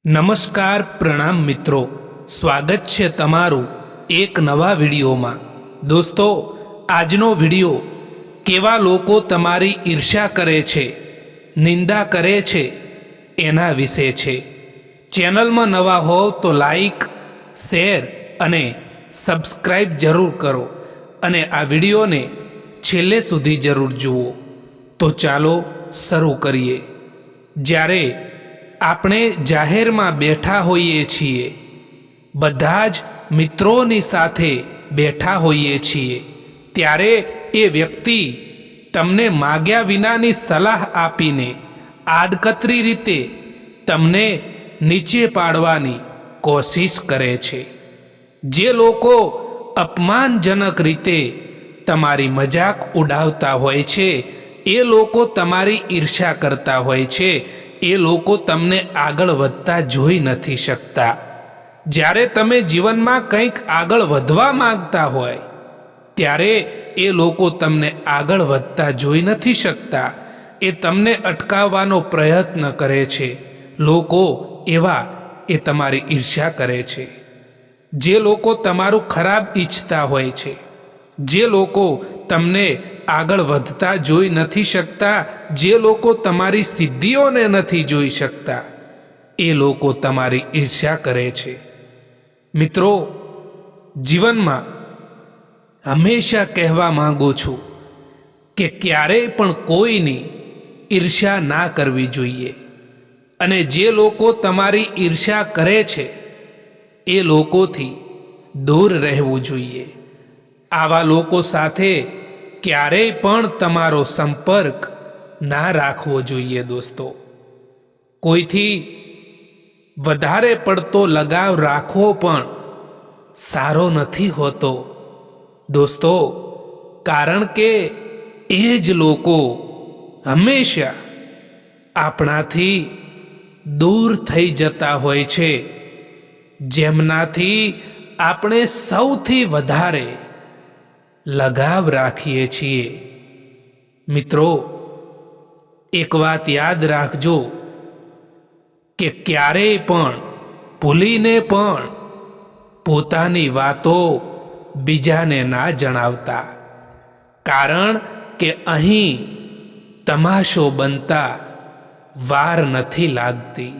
નમસ્કાર પ્રણામ મિત્રો, સ્વાગત છે તમારું એક નવા વિડીયોમાં। દોસ્તો, આજનો વિડીયો કેવા લોકો તમારી ઈર્ષ્યા કરે છે, નિંદા કરે છે એના વિશે છે। ચેનલમાં નવા હો તો લાઈક, શેર અને સબસ્ક્રાઈબ જરૂર કરો અને આ વિડીયોને છેલ્લે સુધી જરૂર જુઓ। તો ચાલો શરૂ કરીએ। જ્યારે આપણે જાહેરમાં બેઠા હોઈએ છીએ, બધા જ મિત્રોની સાથે બેઠા હોઈએ છીએ, ત્યારે એ વ્યક્તિ તમને માગ્યા વિનાની સલાહ આપીને આડકતરી રીતે તમને નીચે પાડવાની કોશિશ કરે છે। જે લોકો અપમાનજનક રીતે તમારી મજાક ઉડાવતા હોય છે, એ લોકો તમારી ઈર્ષ્યા કરતા હોય છે। એ લોકો તમને આગળ વધતા જોઈ નથી શકતા। જ્યારે તમે જીવનમાં કંઈક આગળ વધવા માંગતા હોય, ત્યારે એ લોકો તમને આગળ વધતા જોઈ નથી શકતા। એ તમને અટકાવવાનો પ્રયત્ન કરે છે। લોકો એવા એ તમારી ઈર્ષ્યા કરે છે। જે લોકો તમારું ખરાબ ઈચ્છતા હોય છે, જે લોકો તમને આગળ વધતા જોઈ નથી શકતા, જે લોકો તમારી સિદ્ધિઓને નથી જોઈ શકતા, એ લોકો તમારી ઈર્ષ્યા કરે છે। મિત્રો, જીવનમાં હંમેશા કહેવા માંગુ છું કે ક્યારેય પણ કોઈની ઈર્ષ્યા ના કરવી જોઈએ, અને જે લોકો તમારી ઈર્ષ્યા કરે છે એ લોકોથી દૂર રહેવું જોઈએ। આવા લોકો સાથે ક્યારેય પણ તમારો સંપર્ક ના રાખવો જોઈએ। દોસ્તો, કોઈથી વધારે પડતો લગાવ રાખવો પણ સારો નથી હોતો દોસ્તો, કારણ કે એ જ લોકો હંમેશા આપણાથી દૂર થઈ જતા હોય છે, જેમનાથી આપણે સૌથી વધારે લગાવ રાખીએ છીએ। મિત્રો, એક વાત યાદ રાખજો કે ક્યારેય પણ ભૂલીને પણ પોતાની વાતો બીજાને ના જણાવતા, કારણ કે અહીં તમાશો બનતા વાર નથી લાગતી।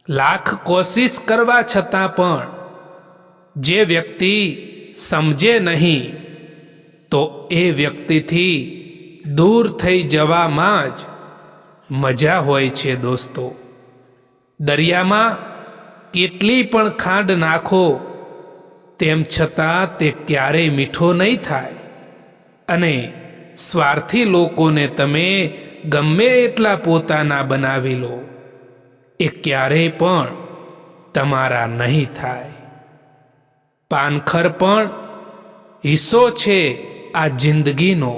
લાખ કોશિશ કરવા છતાં પણ જે વ્યક્તિ સમજે નહીં, તો એ વ્યક્તિથી દૂર થઈ જવામાં જ મજા હોય છે। દોસ્તો, દરિયામાં કેટલી પણ ખાંડ નાખો, તેમ છતાં તે ક્યારેય મીઠો નહીં થાય, અને સ્વાર્થી લોકોને તમે ગમે એટલા પોતાના બનાવી લો, એ ક્યારેય પણ તમારા નહીં થાય। પાનખર પણ હિસ્સો છે આ જિંદગીનો,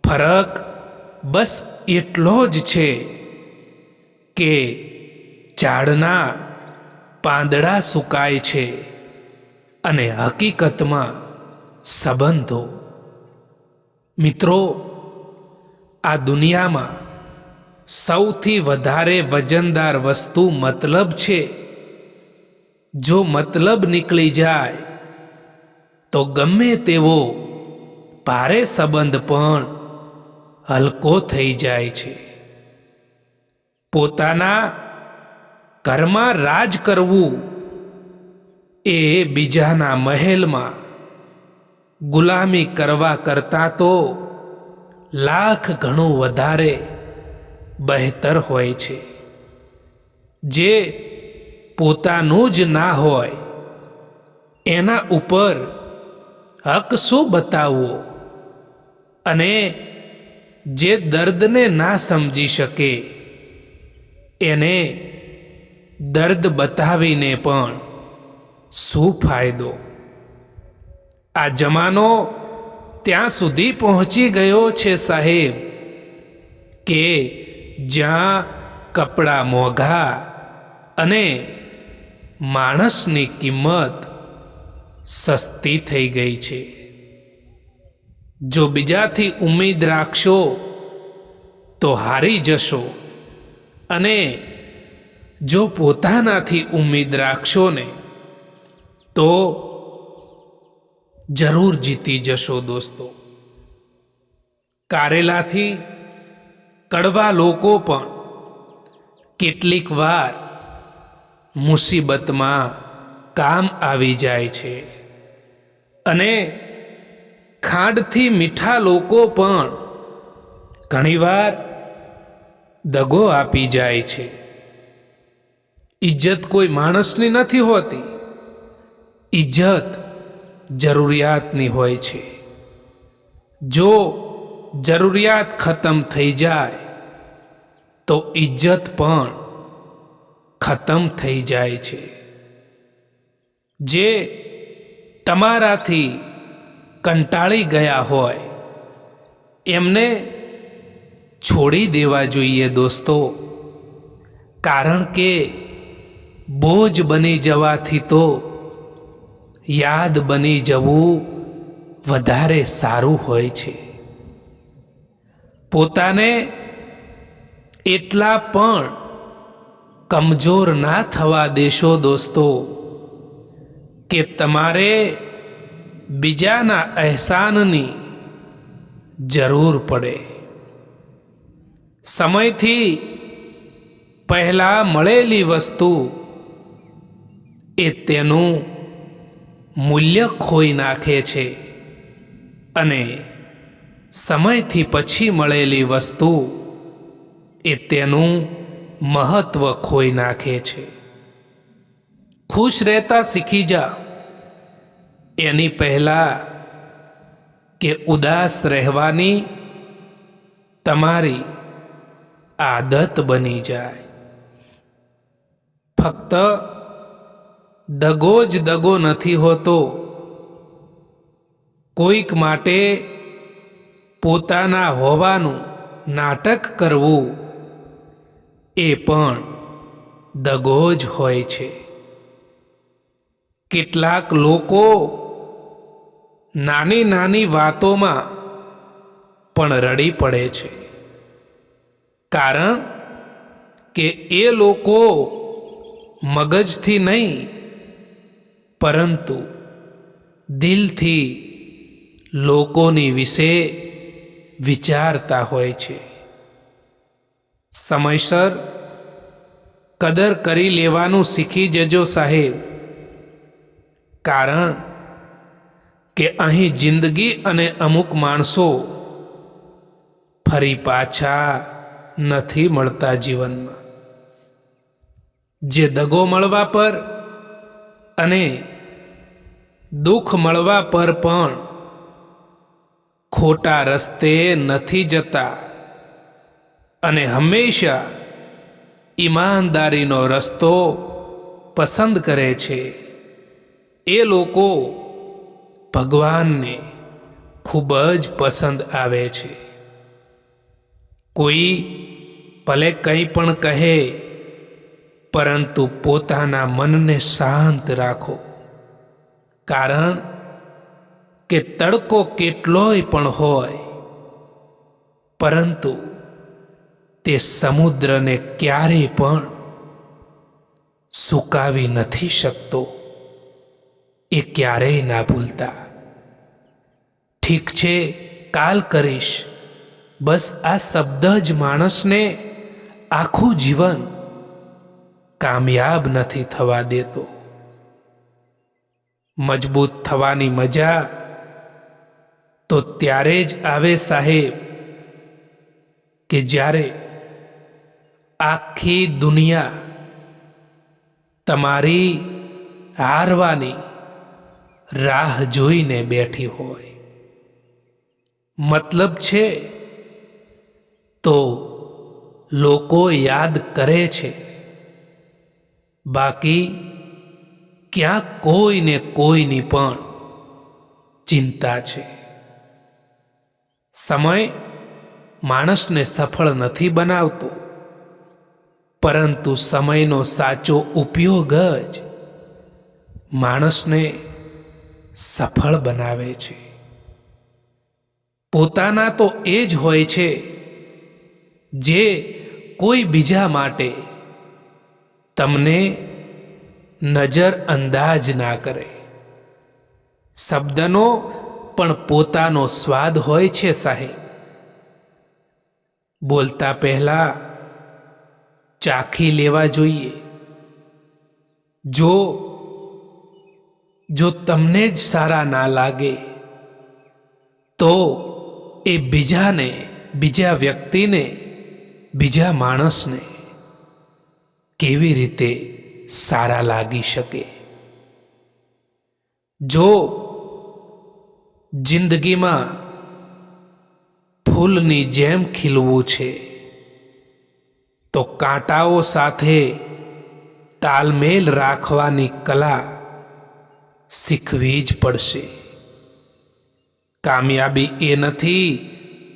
ફરક બસ એટલો જ છે કે ઝાડના પાંદડા સુકાય છે અને હકીકતમાં સંબંધો। મિત્રો, આ દુનિયામાં સૌથી વધારે વજનદાર વસ્તુ મતલબ છે। જો મતલબ નીકળી જાય તો ગમે તેવો ભારે સંબંધ પણ હલકો થઈ જાય છે। પોતાના ઘરમાં રાજ કરવું એ બીજાના મહેલમાં ગુલામી કરવા કરતાં તો લાખ ગણું વધારે બહેતર હોય છે। જે પોતાનું જ ના હોય એના ઉપર હક શું બતાવવો, અને જે દર્દને ના સમજી શકે એને દર્દ બતાવીને પણ શું ફાયદો। આ જમાનો ત્યાં સુધી પહોંચી ગયો છે સાહેબ, કે જ્યાં કપડાં મોંઘા અને માણસની કિંમત સસ્તી થઈ ગઈ છે। જો બીજાથી ઉમ્મીદ રાખશો તો હારી જશો, અને જો પોતાનાથી ઉમ્મીદ રાખશો ને તો જરૂર જીતી જશો દોસ્તો. કારેલાથી કડવા લોકો પણ કેટલીક વાર મુસીબતમાં કામ આવી જાય છે અને ખાંડથી મીઠા લોકો પણ ઘણીવાર દગો આપી જાય છે. ઇજ્જત કોઈ માણસની નથી હોતી, ઇજ્જત જરૂરિયાતની હોય છે. જો જરૂરિયાત ખતમ થઈ જાય તો ઇજ્જત પણ ખતમ થઈ જાય છે. જે તમારાથી કંટાળી ગયા હોય એમને છોડી દેવા જોઈએ દોસ્તો, કારણ કે બોજ બની જવાથી તો યાદ બની જવું વધારે સારું હોય છે. પોતાને એટલા પણ કમજોર ના થવા દેશો દોસ્તો કે તમારે બીજાના અહેસાનની જરૂર પડે. સમયથી પહેલા મળેલી વસ્તુ એ તેનું મૂલ્ય ખોઈ નાખે છે અને સમયથી પછી મળેલી વસ્તુ એ તેનું મહત્વ ખોઈ નાખે છે. ખુશ રહેતા શીખી જા એની પહેલા કે ઉદાસ રહેવાની તમારી આદત બની જાય. ફક્ત દગો જ દગો નથી હોતો. કોઈક માટે પોતાના હોવાનું નાટક કરવું એ પણ દગો જ હોય છે. કેટલાક લોકો નાની નાની વાતોમાં પણ રડી પડે છે, કારણ કે એ લોકો મગજથી નહીં પરંતુ દિલથી લોકોની વિશે વિચારતા હોય છે. સમયસર કદર કરી લેવાનું શીખી જજો સાહેબ, કારણ કે અહીં જિંદગી અને અમુક માણસો ફરી પાછા નથી મળતા જીવનમાં. જે દગો મળવા પર અને દુઃખ મળવા પર પણ ખોટા રસ્તે નથી જતા અને હંમેશા ઈમાનદારીનો રસ્તો પસંદ કરે છે, એ લોકો ભગવાનને ખૂબ જ પસંદ આવે છે. કોઈ ભલે કંઈ પણ કહે, પરંતુ પોતાના મનને શાંત રાખો, કારણ કે તડકો કેટલોય પણ હોય પરંતુ તે સમુદ્રને ક્યારેય પણ સુકાવી નથી શકતો. એ ક્યારેય ના ભૂલતા. ઠીક છે, કાલ કરીશ, બસ આ શબ્દ જ માણસને આખું જીવન કામયાબ નથી થવા દેતો. મજબૂત થવાની મજા તો ત્યારે જ આવે સાહેબ કે જ્યારે આખી દુનિયા તમારી હારવાની રાહ જોઈને બેઠી હોય. મતલબ છે તો લોકો યાદ કરે છે, બાકી ક્યાંક કોઈને કોઈની પણ ચિંતા છે. સમય માણસને સફળ નથી બનાવતો, પરંતુ સમયનો સાચો ઉપયોગ જ માણસને સફળ બનાવે છે. પોતાના તો એ જ હોય છે જે કોઈ બીજા માટે તમને નજર અંદાજ ના કરે. શબ્દનો પણ પોતાનો સ્વાદ હોય છે સાહેબ. બોલતા પહેલા ચાખી લેવા જોઈએ. જો તમને જ સારા ના લાગે તો એ બીજાને, બીજા વ્યક્તિને, બીજા માણસને કેવી રીતે સારા લાગી શકે? જો જિંદગીમાં ફૂલની જેમ ખીલવું છે તો કાંટાઓ સાથે તાલમેલ રાખવાની કલા શીખવી જ પડશે. કામયાબી એ નથી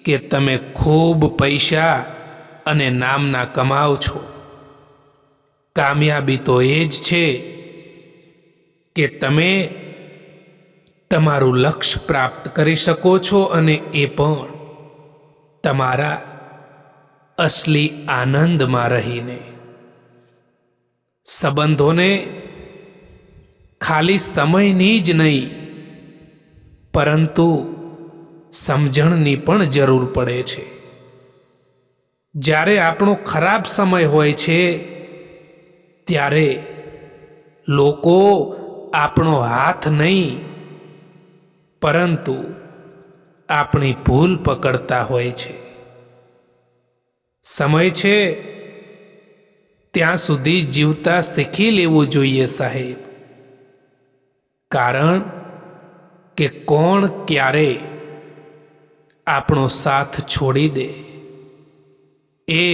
કે તમે ખૂબ પૈસા અને નામના કમાઓ છો. કામયાબી તો એ જ છે કે તમે તમારું લક્ષ્ય પ્રાપ્ત કરી શકો છો, અને એ પણ તમારા અસલી આનંદમાં રહીને. સંબંધોને ખાલી સમયની જ નહીં પરંતુ સમજણની પણ જરૂર પડે છે. જ્યારે આપણો ખરાબ સમય હોય છે ત્યારે લોકો આપણો હાથ નહીં પરંતુ આપણી ભૂલ પકડતા હોય છે. સમય છે ત્યાં સુધી જીવતા શીખી લેવું જોઈએ સાહેબ. કારણ કે કોણ ક્યારે આપણો સાથ છોડી દે એ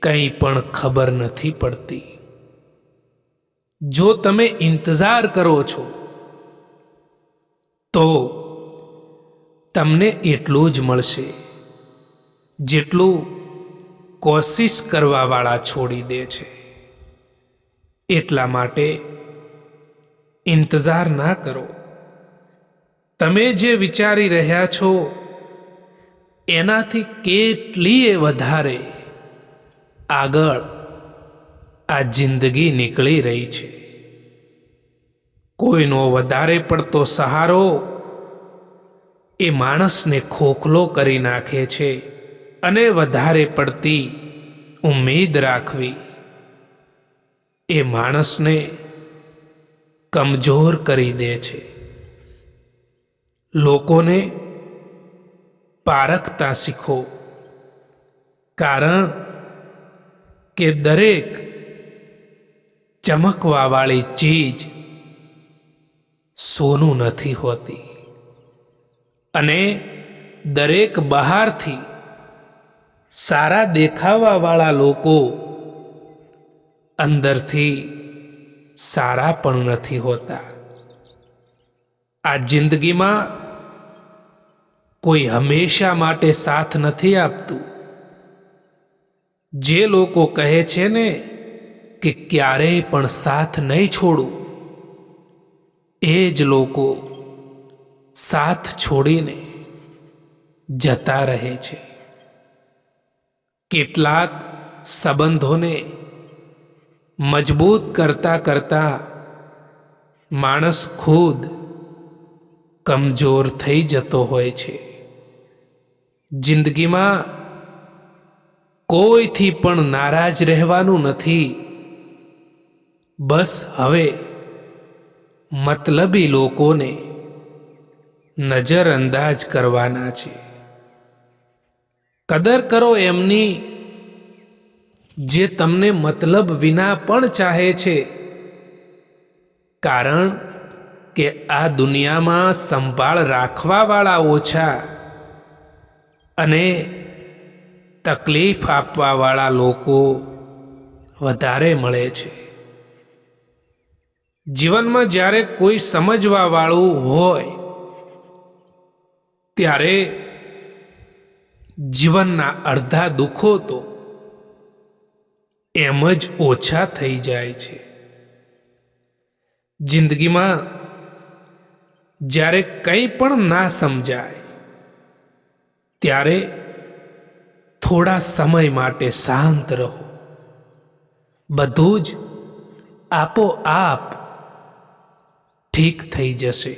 કંઈ પણ ખબર નથી પડતી. જો તમે ઇંતજાર કરો છો તો તમને એટલું જ મળશે જેટલું કોશિશ કરવાવાળા છોડી દે છે. એટલા માટે ઇંતજાર ના કરો. તમે જે વિચારી રહ્યા છો એનાથી કેટલીય વધારે આગળ આ જિંદગી નીકળી રહી છે. કોઈનો વધારે પડતો સહારો એ માણસને ખોખલો કરી નાખે છે, અને વધારે પડતી ઉમ્મીદ રાખવી એ માણસને કમજોર કરી દે છે. લોકોને પારખતા શીખો, કારણ કે દરેક ચમકવાવાળી ચીજ સોનું નથી હોતી, અને દરેક બહારથી સારા દેખાવાવાળા લોકો અંદરથી સારા પણ નથી હોતા. આ જિંદગીમાં કોઈ હંમેશા માટે સાથ નથી આપતું. જે લોકો કહે છે ને કે ક્યારેય પણ સાથ નહીં છોડું, એ જ લોકો સાથ છોડીને જતા રહે છે. કેટલાક સંબંધોને મજબૂત કરતા કરતા માણસ ખુદ કમજોર થઈ જતો હોય છે. જિંદગીમાં કોઈથી પણ નારાજ રહેવાનું નથી. બસ હવે મતલબી લોકોને નજરઅંદાજ કરવાના છે. કદર કરો એમની જે તમને મતલબ વિના પણ ચાહે છે, કારણ કે આ દુનિયામાં સંભાળ રાખવાવાળા ઓછા અને તકલીફ આપવાવાળા લોકો વધારે મળે છે. જીવનમાં જ્યારે કોઈ સમજવાવાળું હોય ત્યારે જીવનના અડધા દુઃખો તો એમ જ ઓછા થઈ જાય છે. જિંદગીમાં જ્યારે કંઈ પણ ના સમજાય ત્યારે થોડા સમય માટે શાંત રહો. બધું જ આપોઆપ ઠીક થઈ જશે.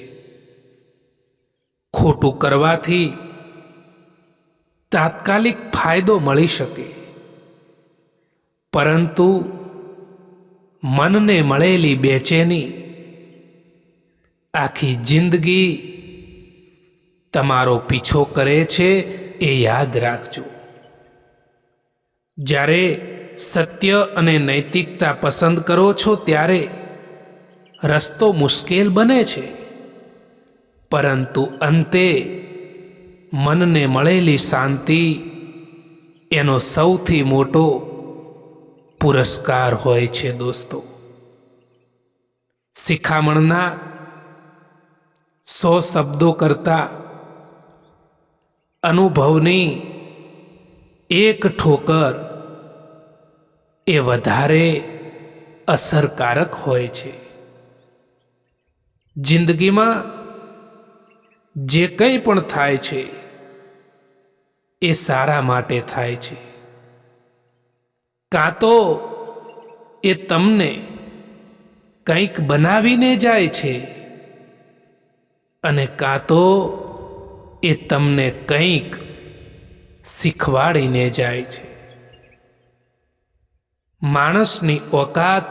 ખોટું કરવાથી તાત્કાલિક ફાયદો મળી શકે, પરંતુ મનને મળેલી બેચેની આખી જિંદગી તમારો પીછો કરે છે, એ યાદ રાખજો. જ્યારે સત્ય અને નૈતિકતા પસંદ કરો છો ત્યારે રસ્તો મુશ્કેલ બને છે, પરંતુ અંતે મનને મળેલી શાંતિ એનો સૌથી મોટો પુરસ્કાર હોય છે. દોસ્તો, શિખામણના 100 શબ્દો કરતા અનુભવની એક ઠોકર એ વધારે અસરકારક હોય છે. જિંદગીમાં જે કંઈ પણ થાય છે એ સારા માટે થાય છે. કાં તો એ તમને કંઈક બનાવીને જાય છે, અને કાં તો એ તમને કંઈક શીખવાડીને જાય છે. માણસની ઓકાત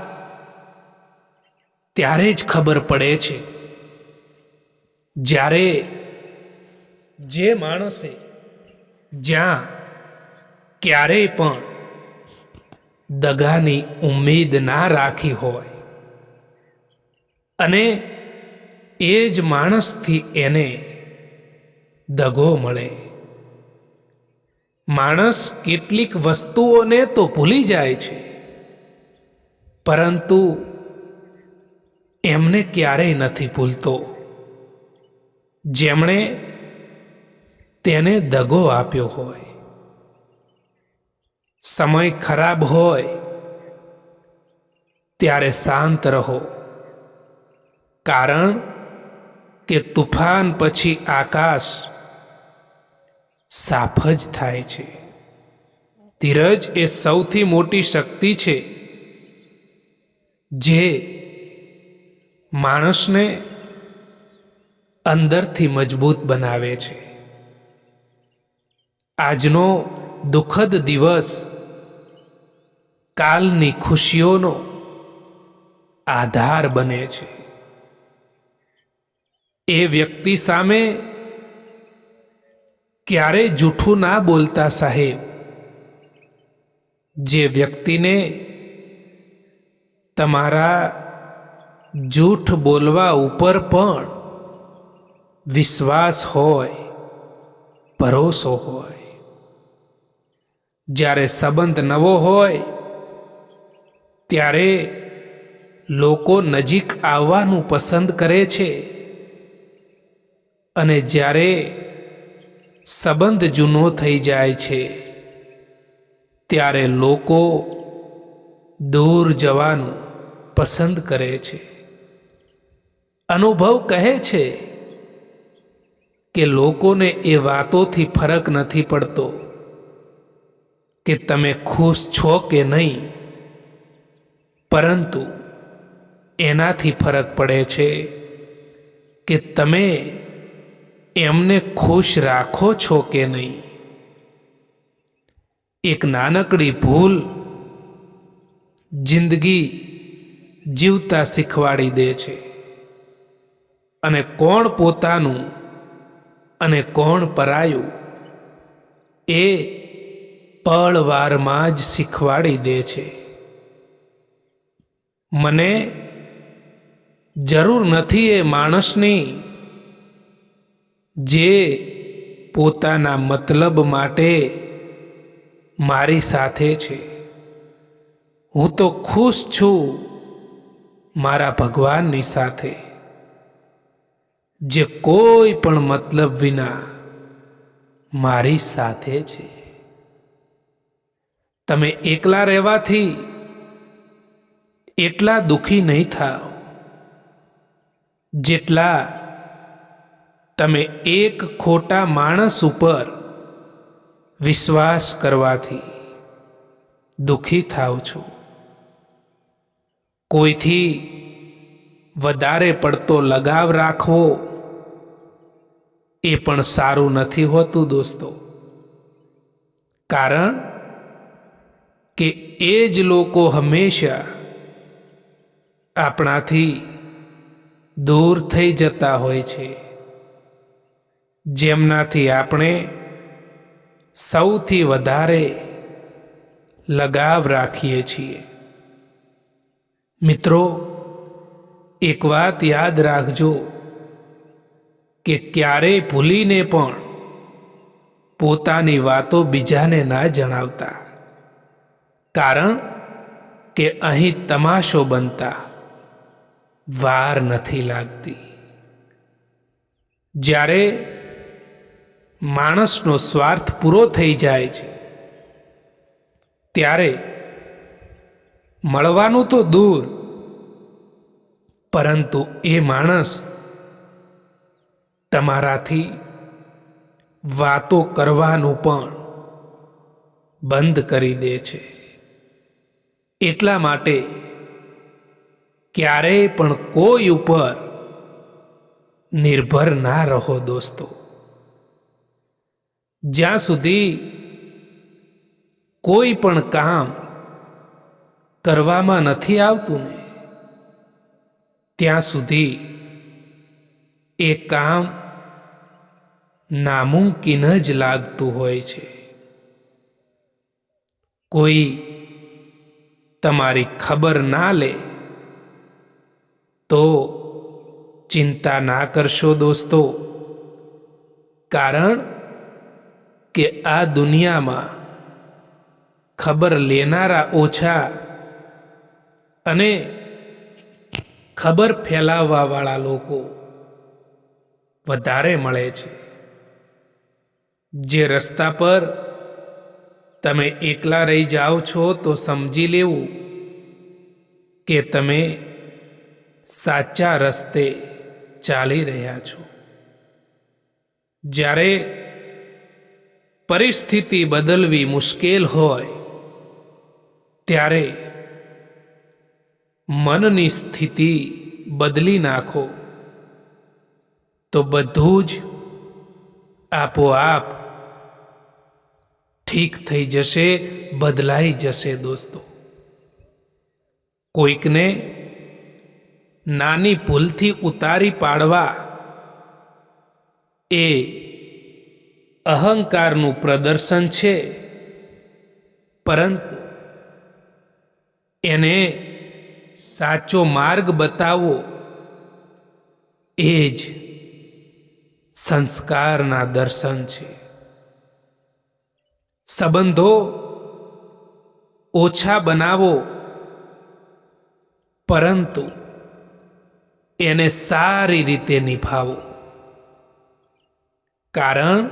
ત્યારે જ ખબર પડે છે જ્યારે જે માણસે જ્યાં ક્યારેય પણ દગાની ઉમ્મીદ ના રાખી હોય અને એ જ માણસથી એને દગો મળે. માણસ કેટલીક વસ્તુઓને તો ભૂલી જાય છે, પરંતુ એમને ક્યારેય નથી ભૂલતો જેમણે તેને દગો આપ્યો હોય. સમય ખરાબ હોય ત્યારે શાંત રહો, કારણ કે તુફાન પછી આકાશ સાફ જ થાય છે. ધીરજ એ સૌથી મોટી શક્તિ છે જે માણસને અંદરથી મજબૂત બનાવે છે. આજનો દુઃખદ દિવસ કાલની ખુશીઓનો આધાર બને છે. એ વ્યક્તિ સામે ક્યારેય જૂઠું ના બોલતા સાહેબ, જે વ્યક્તિને તમારા જૂઠ બોલવા ઉપર પણ વિશ્વાસ હોય, ભરોસો હોય. જ્યારે સંબંધ નવો હોય ત્યારે લોકો નજીક આવવાનું પસંદ કરે છે, અને જ્યારે સંબંધ જૂનો થઈ જાય છે ત્યારે લોકો દૂર જવાનું પસંદ કરે છે. અનુભવ કહે છે કે લોકોને એ વાતોથી ફરક નથી પડતો કે તમે ખુશ છો કે નહીં, પરંતુ એનાથી ફરક પડે છે કે તમે એમને ખુશ રાખો છો કે નહીં. એક નાનકડી ભૂલ જિંદગી જીવતા શીખવાડી દે છે, અને કોણ પોતાનું અને કોણ પરાયું એ પળવારમાં જ શીખવાડી દે છે. મને જરૂર નથી એ માણસની જે પોતાના મતલબ માટે મારી સાથે છે. હું તો ખુશ છું મારા ભગવાનની સાથે, જે કોઈ પણ મતલબ વિના મારી સાથે છે. તમે એકલા રહેવાથી એટલા દુઃખી નહીં થાઓ જેટલા તમે એક ખોટા માણસ ઉપર વિશ્વાસ કરવાથી દુઃખી થાવ છો. કોઈથી વધારે પડતો લગાવ રાખવો એ પણ સારું નથી હોતું દોસ્તો. કારણ કે એ જ લોકો હંમેશા આપણાથી દૂર થઈ જતા હોય છે, જેમનાથી આપણે સૌથી વધારે લગાવ રાખીએ છીએ. મિત્રો, એક વાત યાદ રાખજો કે ક્યારેય ભૂલીને પણ પોતાની વાતો બીજાને ના જણાવતા. કારણ કે અહીં તમાશો બનતા વાર નથી લાગતી. જ્યારે માણસનો સ્વાર્થ પૂરો થઈ જાય છે ત્યારે મળવાનું તો દૂર, પરંતુ એ માણસ તમારાથી વાતો કરવાનું પણ બંધ કરી દે છે. એટલા માટે ક્યારેય પણ કોઈ ઉપર નિર્ભર ના રહો દોસ્તો. જ્યાં સુધી કોઈ પણ કામ કરવામાં નથી આવતું ને ત્યાં સુધી એ કામ નામુમકિન જ લાગતું હોય છે. કોઈ તમારી ખબર ના લે તો ચિંતા ના કરશો દોસ્તો. કારણ કે આ દુનિયામાં ખબર લેનારા ઓછા અને ખબર ફેલાવવાવાળા લોકો વધારે મળે છે. જે રસ્તા પર તમે એકલા રહી જાઓ છો તો સમજી લેવું કે તમે સાચા રસ્તે ચાલી રહ્યા છો. જ્યારે પરિસ્થિતિ બદલવી મુશ્કેલ હોય ત્યારે મનની સ્થિતિ બદલી નાખો તો બધું જ આપોઆપ ઠીક થઈ જશે, બદલાઈ જશે દોસ્તો. કોઈકને નાની ભૂલથી ઉતારી પાડવા એ અહંકારનું પ્રદર્શન છે, પરંતુ એને સાચો માર્ગ બતાવો એ જ સંસ્કારના દર્શન છે. સંબંધો ઓછા બનાવો, પરંતુ એને સારી રીતે નિભાવો. કારણ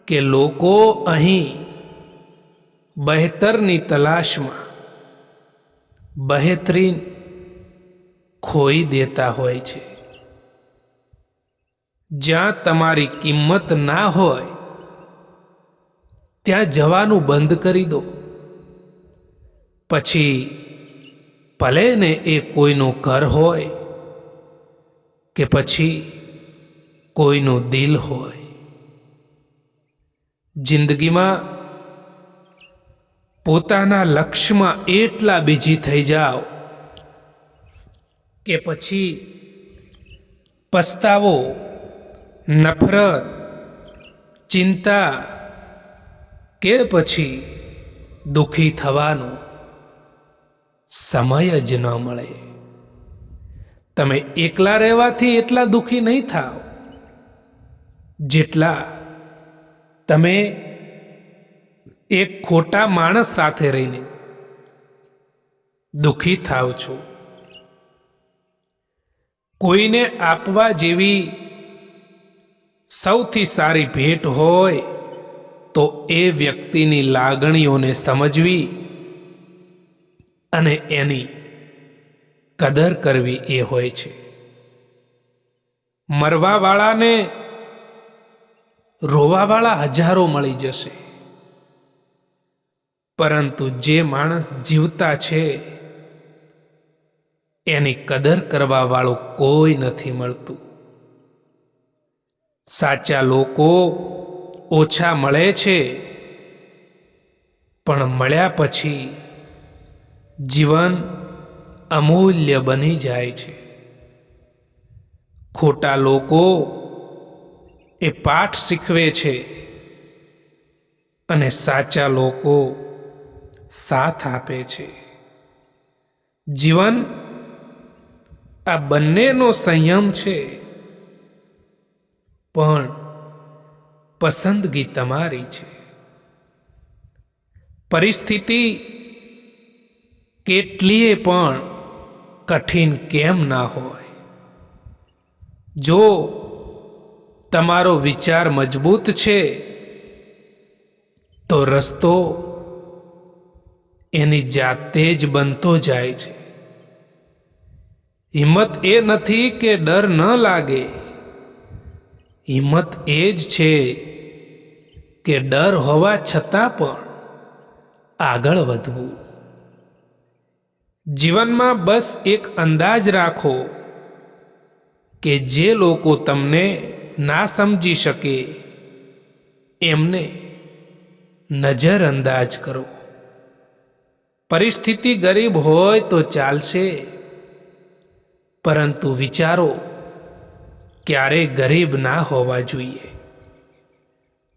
કે લોકો અહીં બહેતરની તલાશમાં બહેતરીન ખોઈ દેતા હોય છે. જ્યાં તમારી કિંમત ના હોય ત્યાં જવાનું બંધ કરી દો. પછી ભલે ને એ કોઈનું ઘર હોય કે પછી કોઈનું દિલ હોય. જિંદગીમાં પોતાના લક્ષ્યમાં એટલા બીજી થઈ જાઓ કે પછી પસ્તાવો, નફરત, ચિંતા કે પછી દુઃખી થવાનો સમય જ ન મળે. તમે એકલા રહેવાથી એટલા દુઃખી નહીં થાઓ જેટલા તમે એક ખોટા માણસ સાથે રહીને દુઃખી થાવ છો. કોઈને આપવા જેવી સૌથી સારી ભેટ હોય તો એ વ્યક્તિની લાગણીઓને સમજવી અને એની કદર કરવી એ હોય છે. મરવાવાળાને રોવાવાળા હજારો મળી જશે, પરંતુ જે માણસ જીવતા છે એની કદર કરવા વાળું કોઈ નથી મળતું. સાચા લોકો ઓછા મળે છે, પણ મળ્યા પછી જીવન અમૂલ્ય બની જાય છે. ખોટા લોકો એ પાઠ શીખવે છે અને સાચા લોકો સાથ આપે છે. જીવન આ બંનેનો સંયમ છે, પણ પસંદગી તમારી છે. પરિસ્થિતિ કેટલીય પણ કઠિન કેમ ના હોય, જો તમારો વિચાર મજબૂત છે તો રસ્તો એની જાતે જ બનતો જાય છે. હિંમત એ નથી કે ડર ન લાગે, હિંમત એ જ છે કે ડર હોવા છતાં પણ આગળ વધવું. જીવનમાં બસ એક અંદાજ રાખો કે જે લોકો તમને ના સમજી શકે એમને નજરઅંદાજ કરો. પરિસ્થિતિ ગરીબ હોય તો ચાલશે, પરંતુ વિચારો ક્યારેય ગરીબ ના હોવા જોઈએ.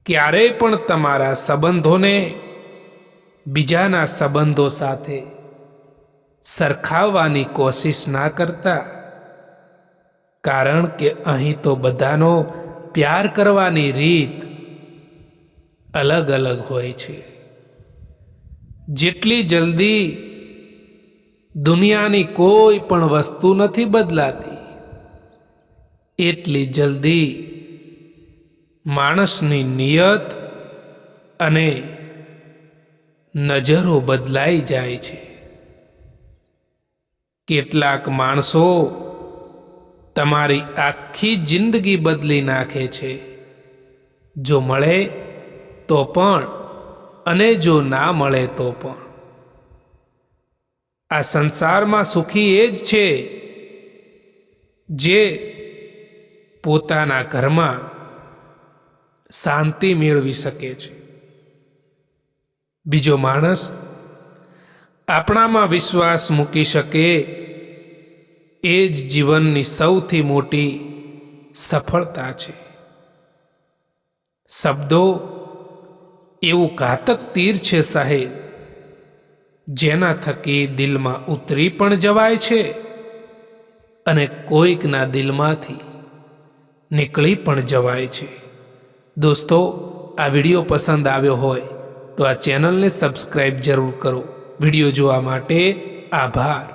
ક્યારેય પણ તમારા સંબંધોને બીજાના સંબંધો સાથે સરખાવવાની કોશિશ ના કરતા, કારણ કે અહીં તો બધાનો પ્યાર કરવાની રીત અલગ અલગ હોય છે. જેટલી જલ્દી દુનિયાની કોઈ પણ વસ્તુ નથી બદલાતી, એટલી જલ્દી માણસની નિયત અને નજરો બદલાઈ જાય છે. કેટલાક માણસો તમારી આખી જિંદગી બદલી નાખે છે, જો મળે તો પણ અને જો ના મળે તો પણ. આ સંસારમાં સુખી એ જ છે જે પોતાના ઘરમાં શાંતિ મેળવી શકે છે. બીજો માણસ આપણામાં વિશ્વાસ મૂકી શકે એ જ જીવનની સૌથી મોટી સફળતા છે. શબ્દો એવું ઘાતક તીર છે સાહેબ, જેના થકી દિલમાં ઉતરી પણ જવાય છે અને કોઈકના દિલમાંથી નીકળી પણ જવાય છે. દોસ્તો, આ વિડીયો પસંદ આવ્યો હોય તો આ ચેનલને સબસ્ક્રાઈબ જરૂર કરો. વિડીયો જોવા માટે આભાર.